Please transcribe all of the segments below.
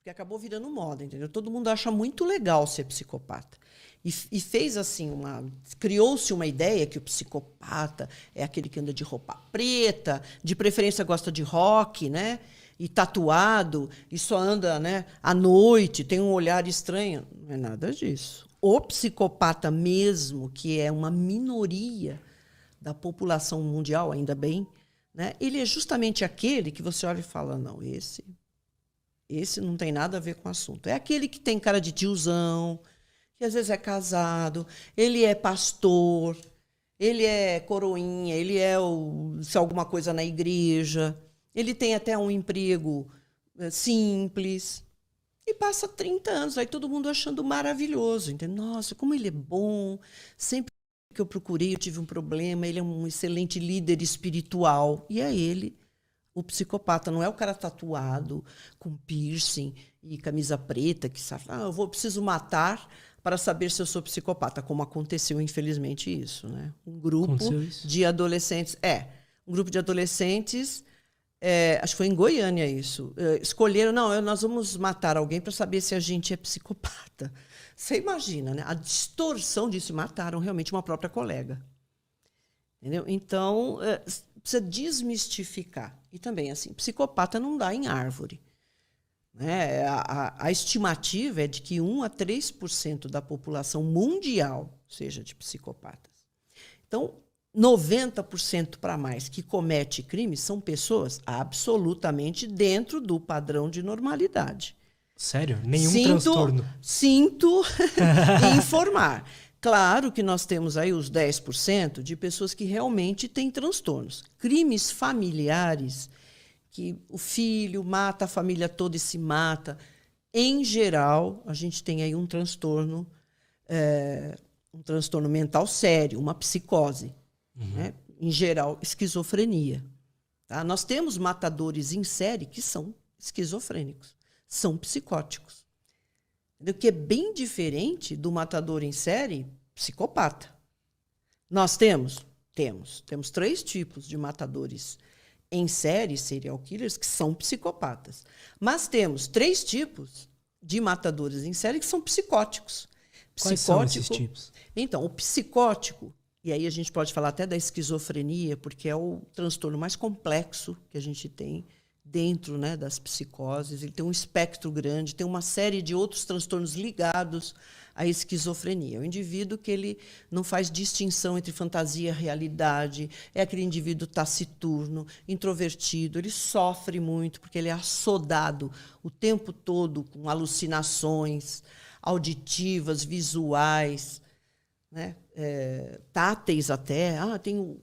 porque acabou virando moda, entendeu? Todo mundo acha muito legal ser psicopata. E fez assim, criou-se uma ideia que o psicopata é aquele que anda de roupa preta, de preferência gosta de rock, né? E tatuado, e só anda, né, à noite, tem um olhar estranho. Não é nada disso. O psicopata mesmo, que é uma minoria da população mundial, ainda bem, né? Ele é justamente aquele que você olha e fala, não, esse não tem nada a ver com o assunto. É aquele que tem cara de tiozão, que às vezes é casado, ele é pastor, ele é coroinha, ele é se alguma coisa na igreja, ele tem até um emprego simples, e passa 30 anos, aí todo mundo achando maravilhoso, entende? Nossa, como ele é bom, sempre que eu procurei eu tive um problema, ele é um excelente líder espiritual, e é ele, o psicopata, não é o cara tatuado, com piercing e camisa preta, que sabe, preciso matar para saber se eu sou psicopata, como aconteceu, infelizmente, isso, né? Um grupo de adolescentes... um grupo de adolescentes, acho que foi em Goiânia isso, escolheram, nós vamos matar alguém para saber se a gente é psicopata. Você imagina, né? A distorção disso, mataram realmente uma própria colega. Entendeu? Então, precisa desmistificar. E também, assim, psicopata não dá em árvore. Né? A estimativa é de que 1 a 3% da população mundial seja de psicopatas. Então, 90% para mais que comete crimes são pessoas absolutamente dentro do padrão de normalidade. Sério? Nenhum transtorno? Sinto informar. Claro que nós temos aí os 10% de pessoas que realmente têm transtornos. Crimes familiares, que o filho mata a família toda e se mata. Em geral, a gente tem aí um transtorno mental sério, uma psicose. Né? Em geral, esquizofrenia. Tá? Nós temos matadores em série que são esquizofrênicos, são psicóticos. O que é bem diferente do matador em série psicopata. Nós temos 3 tipos de matadores em série, serial killers, que são psicopatas. Mas temos 3 tipos de matadores em série que são psicóticos. Quais são esses tipos? Então, o psicótico, e aí a gente pode falar até da esquizofrenia, porque é o transtorno mais complexo que a gente tem dentro, né, das psicoses. Ele tem um espectro grande, tem uma série de outros transtornos ligados à esquizofrenia. O indivíduo que ele não faz distinção entre fantasia e realidade, é aquele indivíduo taciturno, introvertido, ele sofre muito porque ele é assodado o tempo todo com alucinações auditivas, visuais, né, táteis até. Tenho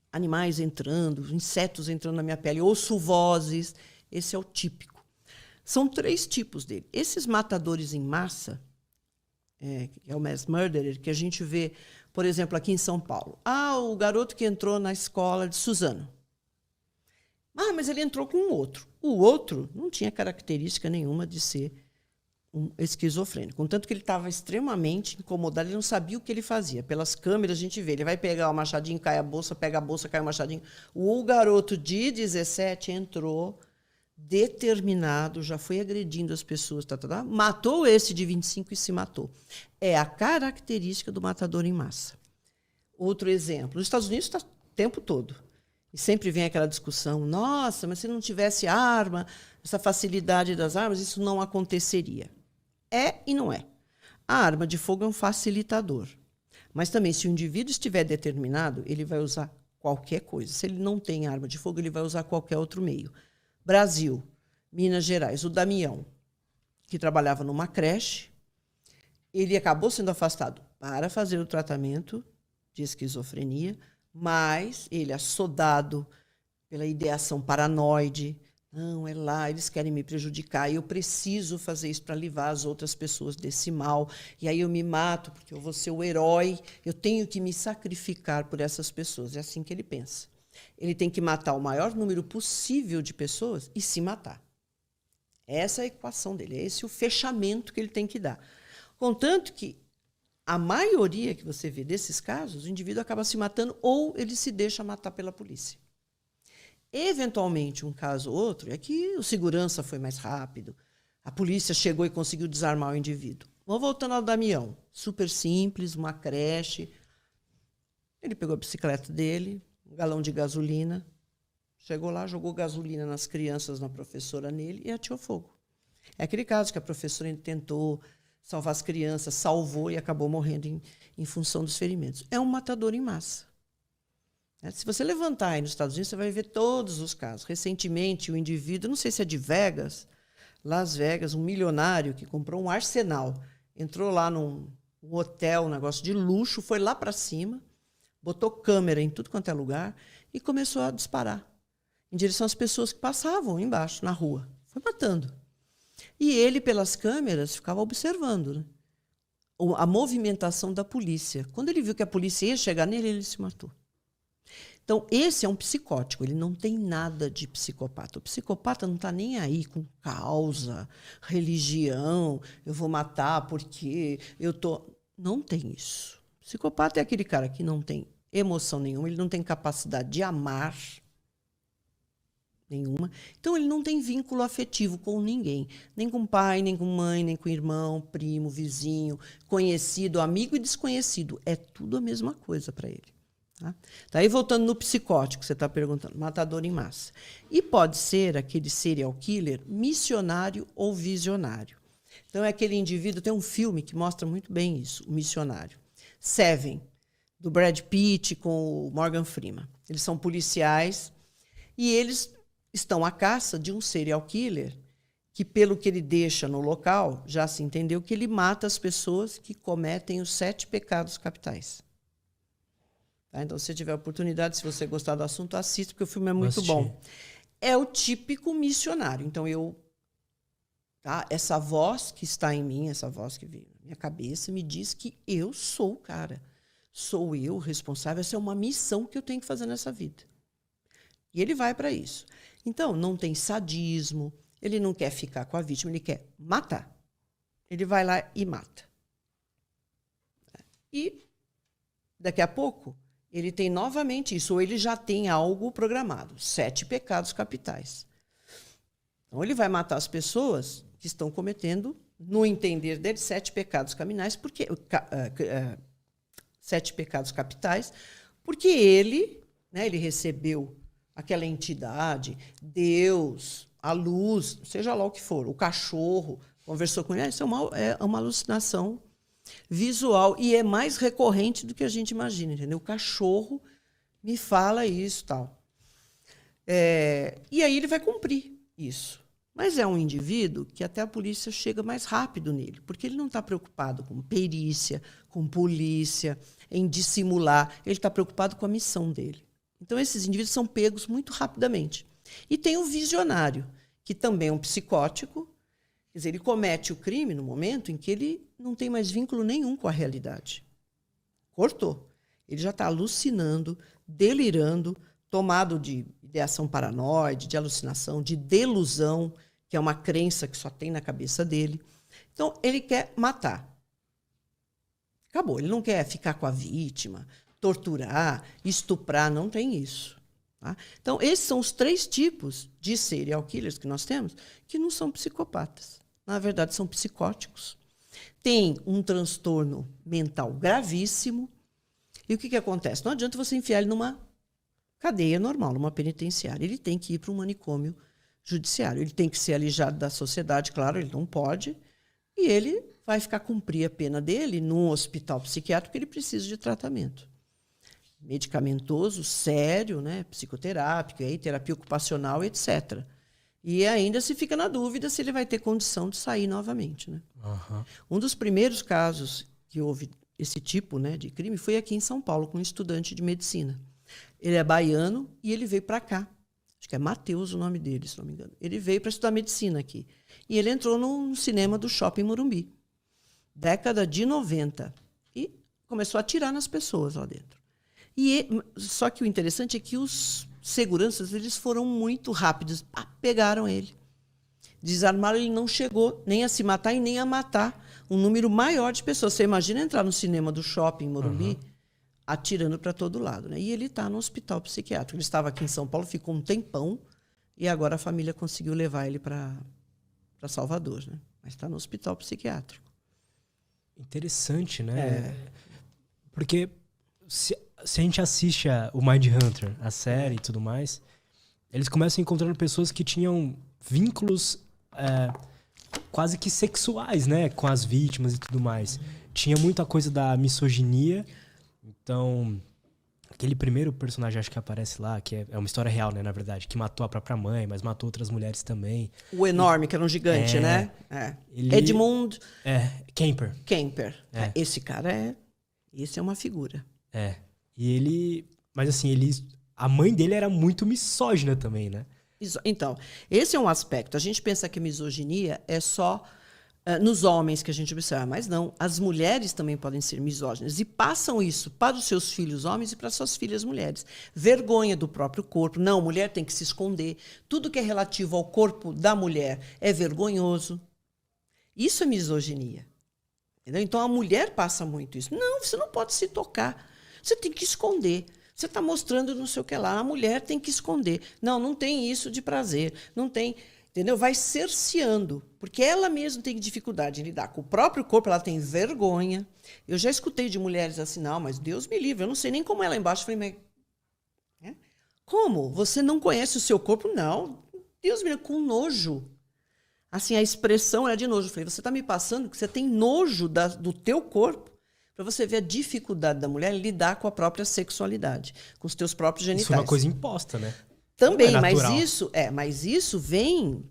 animais entrando, insetos entrando na minha pele, ouço vozes. Esse é o típico. São 3 tipos dele. Esses matadores em massa, que é o mass murderer, que a gente vê, por exemplo, aqui em São Paulo. O garoto que entrou na escola de Suzano. Mas ele entrou com um outro. O outro não tinha característica nenhuma de ser um esquizofrênico. Contanto que ele estava extremamente incomodado, ele não sabia o que ele fazia. Pelas câmeras a gente vê, ele vai pegar o machadinho, cai a bolsa, pega a bolsa, cai o machadinho. O garoto de 17 entrou determinado, já foi agredindo as pessoas, matou esse de 25 e se matou. É a característica do matador em massa. Outro exemplo, nos Estados Unidos está o tempo todo. E sempre vem aquela discussão, nossa, mas se não tivesse arma, essa facilidade das armas, isso não aconteceria. É e não é. A arma de fogo é um facilitador. Mas também, se o indivíduo estiver determinado, ele vai usar qualquer coisa. Se ele não tem arma de fogo, ele vai usar qualquer outro meio. Brasil, Minas Gerais, o Damião, que trabalhava numa creche, ele acabou sendo afastado para fazer o tratamento de esquizofrenia, mas ele, assodado pela ideação paranoide, não, é lá, eles querem me prejudicar, e eu preciso fazer isso para livrar as outras pessoas desse mal, e aí eu me mato, porque eu vou ser o herói, eu tenho que me sacrificar por essas pessoas. É assim que ele pensa. Ele tem que matar o maior número possível de pessoas e se matar. Essa é a equação dele, é esse o fechamento que ele tem que dar. Contanto que a maioria que você vê desses casos, o indivíduo acaba se matando ou ele se deixa matar pela polícia. Eventualmente, um caso ou outro, é que o segurança foi mais rápido, A polícia chegou e conseguiu desarmar o indivíduo. Vamos voltando ao Damião. Super simples, uma creche. Ele pegou a bicicleta dele, um galão de gasolina, chegou lá, jogou gasolina nas crianças, na professora, nele e atirou fogo. É aquele caso que a professora tentou salvar as crianças, salvou e acabou morrendo em função dos ferimentos. É um matador em massa. Se você levantar aí nos Estados Unidos, você vai ver todos os casos. Recentemente, o indivíduo, não sei se é de Vegas, Las Vegas, um milionário que comprou um arsenal, entrou lá num hotel, um negócio de luxo, foi lá para cima, botou câmera em tudo quanto é lugar e começou a disparar em direção às pessoas que passavam embaixo, na rua. Foi matando. E ele, pelas câmeras, ficava observando, né, a movimentação da polícia. Quando ele viu que a polícia ia chegar nele, ele se matou. Então, esse é um psicótico, ele não tem nada de psicopata. O psicopata não está nem aí com causa, religião, eu vou matar porque eu tô. Não tem isso. O psicopata é aquele cara que não tem emoção nenhuma, ele não tem capacidade de amar nenhuma. Então, ele não tem vínculo afetivo com ninguém. Nem com pai, nem com mãe, nem com irmão, primo, vizinho, conhecido, amigo e desconhecido. É tudo a mesma coisa para ele. Tá? Daí, voltando no psicótico, você está perguntando, matador em massa. E pode ser aquele serial killer missionário ou visionário. Então, é aquele indivíduo, tem um filme que mostra muito bem isso, o missionário. Seven, do Brad Pitt com o Morgan Freeman. Eles são policiais e eles estão à caça de um serial killer que, pelo que ele deixa no local, já se entendeu que ele mata as pessoas que cometem os 7 pecados capitais. Tá? Então, se você tiver oportunidade, se você gostar do assunto, assista, porque o filme é muito bom. É o típico missionário. Então, essa voz que está em mim, essa voz que veio na minha cabeça, me diz que eu sou o cara. Sou eu responsável. Essa é uma missão que eu tenho que fazer nessa vida. E ele vai para isso. Então, não tem sadismo, ele não quer ficar com a vítima, ele quer matar. Ele vai lá e mata. E, daqui a pouco, ele tem novamente isso, ou ele já tem algo programado, 7 pecados capitais. Então, ele vai matar as pessoas que estão cometendo, no entender dele, 7 pecados caminais, porque 7 pecados capitais, porque ele recebeu aquela entidade, Deus, a luz, seja lá o que for, o cachorro, conversou com ele, isso é uma alucinação visual e é mais recorrente do que a gente imagina, entendeu? O cachorro me fala isso, tal. E aí ele vai cumprir isso. Mas é um indivíduo que até a polícia chega mais rápido nele, porque ele não está preocupado com perícia, com polícia, em dissimular, ele está preocupado com a missão dele. Então, esses indivíduos são pegos muito rapidamente. E tem o visionário, que também é um psicótico. Quer dizer, ele comete o crime no momento em que ele não tem mais vínculo nenhum com a realidade. Cortou. Ele já está alucinando, delirando, tomado de ideação paranoide, de alucinação, de delusão, que é uma crença que só tem na cabeça dele. Então, ele quer matar. Acabou. Ele não quer ficar com a vítima, torturar, estuprar, não tem isso. Tá? Então, esses são os 3 tipos de serial killers que nós temos, que não são psicopatas. Na verdade, são psicóticos. Tem um transtorno mental gravíssimo. E o que acontece? Não adianta você enfiar ele numa cadeia normal, numa penitenciária. Ele tem que ir para um manicômio judiciário. Ele tem que ser alijado da sociedade, claro, ele não pode. E ele vai ficar cumprir a pena dele num hospital psiquiátrico que ele precisa de tratamento medicamentoso, sério, né, psicoterápico, aí, terapia ocupacional, etc. E ainda se fica na dúvida se ele vai ter condição de sair novamente. Né? Uhum. Um dos primeiros casos que houve esse tipo, né, de crime foi aqui em São Paulo, com um estudante de medicina. Ele é baiano e ele veio para cá. Acho que é Matheus o nome dele, se não me engano. Ele veio para estudar medicina aqui. E ele entrou no cinema do Shopping Morumbi, década de 90. E começou a atirar nas pessoas lá dentro. Só que o interessante é que os seguranças eles foram muito rápidos. Pegaram ele. Desarmaram, ele não chegou nem a se matar e nem a matar um número maior de pessoas. Você imagina entrar no cinema do Shopping Morumbi atirando para todo lado. Né? E ele está no hospital psiquiátrico. Ele estava aqui em São Paulo, ficou um tempão, e agora a família conseguiu levar ele para para Salvador, né? Mas está no hospital psiquiátrico. Interessante, né? Porque se a gente assiste o Mindhunter, a série e tudo mais, eles começam encontrando pessoas que tinham vínculos quase que sexuais, né? Com as vítimas e tudo mais. Tinha muita coisa da misoginia. Então, aquele primeiro personagem, acho que aparece lá, que é uma história real, né? Na verdade, que matou a própria mãe, mas matou outras mulheres também. O enorme, que era um gigante, né? Edmund Kemper. Esse cara esse é uma figura. E ele... Mas assim, a mãe dele era muito misógina também, né? Então, esse é um aspecto. A gente pensa que misoginia é só nos homens que a gente observa, mas não. As mulheres também podem ser misóginas e passam isso para os seus filhos homens e para suas filhas mulheres. Vergonha do próprio corpo. Não, mulher tem que se esconder. Tudo que é relativo ao corpo da mulher é vergonhoso. Isso é misoginia. Entendeu? Então, a mulher passa muito isso. Não, você não pode se tocar. Você tem que esconder. Você está mostrando não sei o que lá. A mulher tem que esconder. Não tem isso de prazer. Não tem... Entendeu? Vai cerceando, porque ela mesma tem dificuldade em lidar com o próprio corpo, ela tem vergonha. Eu já escutei de mulheres assim, não, mas Deus me livre, eu não sei nem como é lá embaixo. Eu falei, mas... Como? Você não conhece o seu corpo? Não. Deus me livre, com nojo. Assim, a expressão era de nojo. Eu falei, você está me passando que você tem nojo do teu corpo, para você ver a dificuldade da mulher em lidar com a própria sexualidade, com os teus próprios genitais. Isso é uma coisa imposta, né? Também, mas isso vem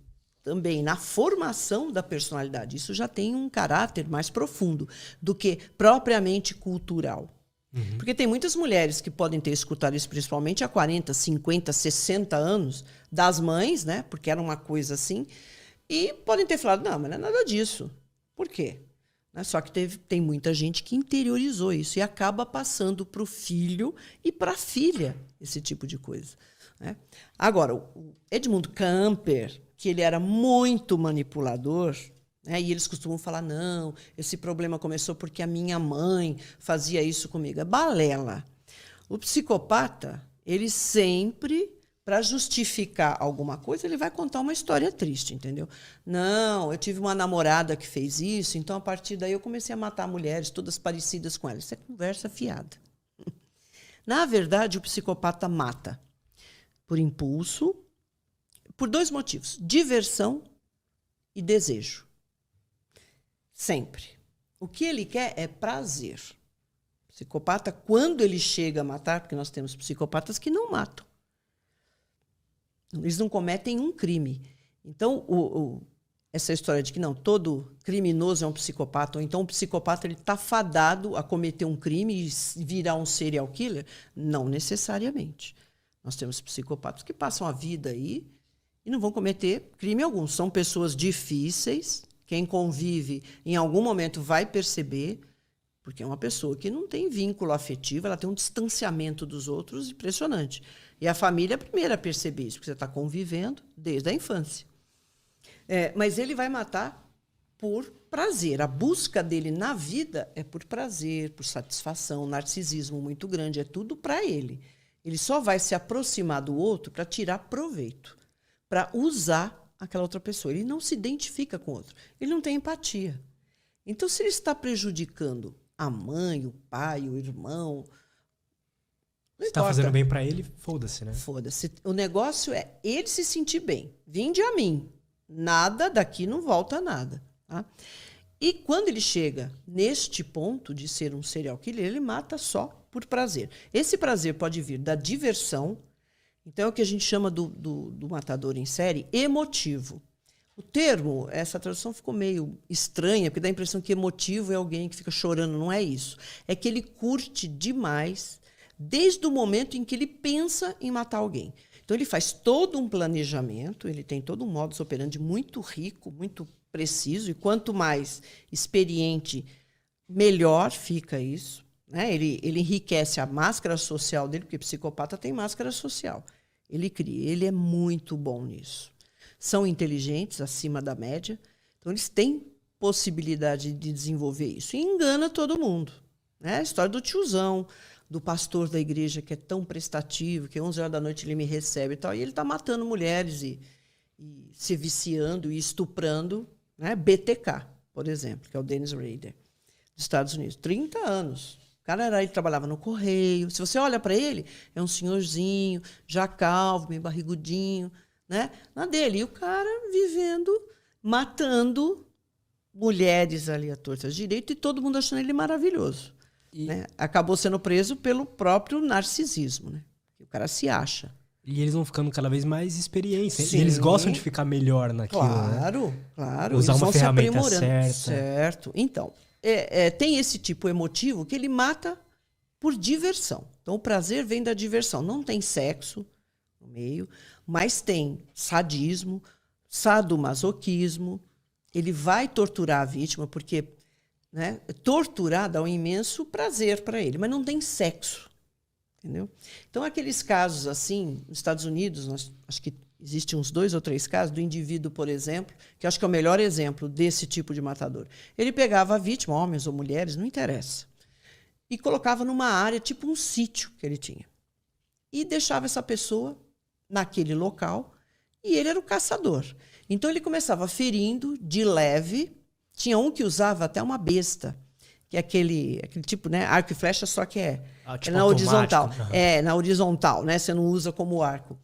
também na formação da personalidade. Isso já tem um caráter mais profundo do que propriamente cultural. Uhum. Porque tem muitas mulheres que podem ter escutado isso principalmente há 40, 50, 60 anos das mães, né? Porque era uma coisa assim, e podem ter falado, não, mas não é nada disso. Por quê? Só que tem muita gente que interiorizou isso e acaba passando para o filho e para a filha esse tipo de coisa. Né? Agora, o Edmund Kemper, que ele era muito manipulador, né? E eles costumam falar, não, esse problema começou porque a minha mãe fazia isso comigo. É balela. O psicopata, ele sempre, para justificar alguma coisa, ele vai contar uma história triste, entendeu? Não, eu tive uma namorada que fez isso, então a partir daí eu comecei a matar mulheres, todas parecidas com ela. Isso é conversa fiada. Na verdade, o psicopata mata por impulso, por dois motivos: diversão e desejo. Sempre. O que ele quer é prazer. O psicopata, quando ele chega a matar, porque nós temos psicopatas que não matam. Eles não cometem um crime. Então, essa história de que não, todo criminoso é um psicopata, ou então o psicopata está fadado a cometer um crime e virar um serial killer, não necessariamente. Nós temos psicopatas que passam a vida aí e não vão cometer crime algum. São pessoas difíceis, quem convive em algum momento vai perceber, porque é uma pessoa que não tem vínculo afetivo, ela tem um distanciamento dos outros impressionante. E a família é a primeira a perceber isso, porque você está convivendo desde a infância. Mas ele vai matar por prazer. A busca dele na vida é por prazer, por satisfação, narcisismo muito grande, é tudo para ele. Ele só vai se aproximar do outro para tirar proveito, para usar aquela outra pessoa. Ele não se identifica com o outro. Ele não tem empatia. Então, se ele está prejudicando a mãe, o pai, o irmão... Se está fazendo bem para ele, foda-se, né? Foda-se. O negócio é ele se sentir bem. Vinde a mim. Nada daqui não volta nada. Tá? E quando ele chega neste ponto de ser um serial killer, ele mata só por prazer. Esse prazer pode vir da diversão. Então, é o que a gente chama do matador em série emotivo. O termo, essa tradução ficou meio estranha, porque dá a impressão que emotivo é alguém que fica chorando. Não é isso. É que ele curte demais desde o momento em que ele pensa em matar alguém. Então, ele faz todo um planejamento, ele tem todo um modus operandi muito rico, muito preciso, e quanto mais experiente, melhor fica isso. Né? Ele enriquece a máscara social dele, porque psicopata tem máscara social. Ele cria, ele é muito bom nisso. São inteligentes, acima da média, então eles têm possibilidade de desenvolver isso. E engana todo mundo. Né? A história do tiozão, do pastor da igreja que é tão prestativo, que 11 horas da noite ele me recebe e tal, e ele está matando mulheres e se viciando e estuprando, né? BTK, por exemplo, que é o Dennis Rader, dos Estados Unidos. 30 anos. O cara ele trabalhava no correio. Se você olha para ele, é um senhorzinho, já calvo, meio barrigudinho, né? Na dele. E o cara vivendo, matando mulheres ali à torta direito e todo mundo achando ele maravilhoso. Né? Acabou sendo preso pelo próprio narcisismo. Né? O cara se acha. E eles vão ficando cada vez mais experientes. Sim. E eles gostam de ficar melhor naquilo, claro, né? Claro. Usar eles uma vão ferramenta se aprimorando. certa. Certo. Então, tem esse tipo emotivo que ele mata por diversão. Então, o prazer vem da diversão. Não tem sexo no meio, mas tem sadismo, sadomasoquismo. Ele vai torturar a vítima, porque, né, torturar dá um imenso prazer para ele, mas não tem sexo. Entendeu? Então, aqueles casos assim, nos Estados Unidos, acho que existem uns 2 ou 3 casos do indivíduo, por exemplo, que acho que é o melhor exemplo desse tipo de matador. Ele pegava a vítima, homens ou mulheres, não interessa, e colocava numa área, tipo um sítio que ele tinha. E deixava essa pessoa naquele local, e ele era o caçador. Então, ele começava ferindo de leve. Tinha um que usava até uma besta, que é aquele tipo, né, arco e flecha, só que tipo na horizontal. Uhum. Na horizontal, né? Você não usa como arco.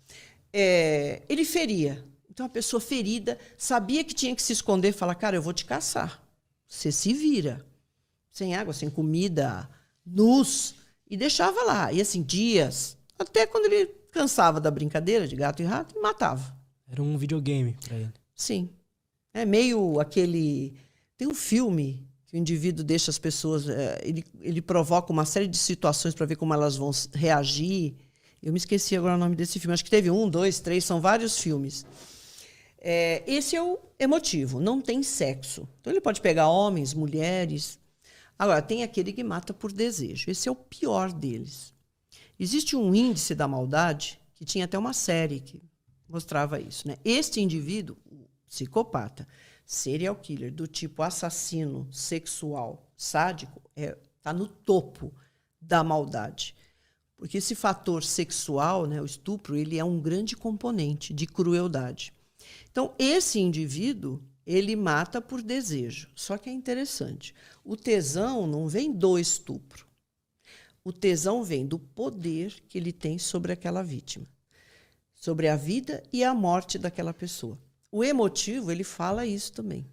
Ele feria. Então, a pessoa ferida sabia que tinha que se esconder e falar, cara, eu vou te caçar. Você se vira. Sem água, sem comida, nus. E deixava lá. E assim, dias. Até quando ele cansava da brincadeira de gato e rato, ele matava. Era um videogame para ele. Sim. É meio aquele... Tem um filme que o indivíduo deixa as pessoas... Ele provoca uma série de situações para ver como elas vão reagir. Eu me esqueci agora o nome desse filme. Acho que teve 1, 2, 3, são vários filmes. Esse é o emotivo, não tem sexo. Então ele pode pegar homens, mulheres. Agora, tem aquele que mata por desejo. Esse é o pior deles. Existe um índice da maldade, que tinha até uma série que mostrava isso. Né? Este indivíduo, o psicopata, serial killer, do tipo assassino sexual sádico, está no topo da maldade. Porque esse fator sexual, né, o estupro, ele é um grande componente de crueldade. Então, esse indivíduo, ele mata por desejo. Só que é interessante. O tesão não vem do estupro. O tesão vem do poder que ele tem sobre aquela vítima, sobre a vida e a morte daquela pessoa. O emotivo, ele fala isso também.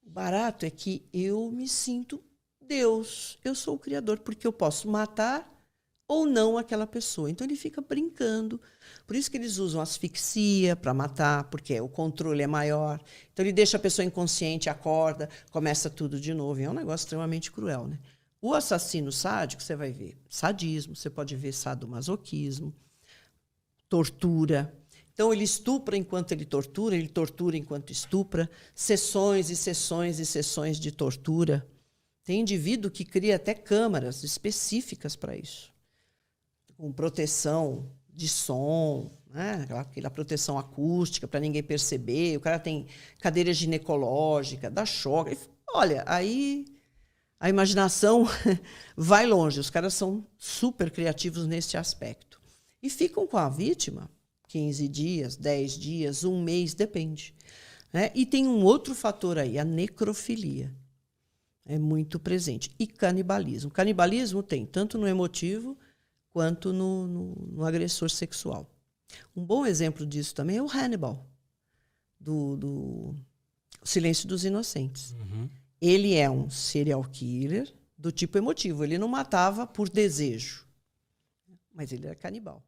O barato é que eu me sinto Deus. Eu sou o Criador, porque eu posso matar ou não aquela pessoa. Então, ele fica brincando. Por isso que eles usam asfixia para matar, porque o controle é maior. Então, ele deixa a pessoa inconsciente, acorda, começa tudo de novo. E é um negócio extremamente cruel, né? O assassino sádico, você vai ver sadismo, você pode ver sadomasoquismo, tortura. Então, ele estupra enquanto ele tortura enquanto estupra, sessões e sessões e sessões de tortura. Tem indivíduo que cria até câmaras específicas para isso, com proteção de som, né? Aquela proteção acústica para ninguém perceber. O cara tem cadeira ginecológica, dá choque. Olha, aí a imaginação vai longe. Os caras são super criativos nesse aspecto. E ficam com a vítima 15 dias, 10 dias, 1 mês, depende. Né? E tem um outro fator aí, a necrofilia. É muito presente. E canibalismo. Canibalismo tem tanto no emotivo quanto no agressor sexual. Um bom exemplo disso também é o Hannibal, do Silêncio dos Inocentes. Uhum. Ele é um serial killer do tipo emotivo. Ele não matava por desejo, mas ele era canibal.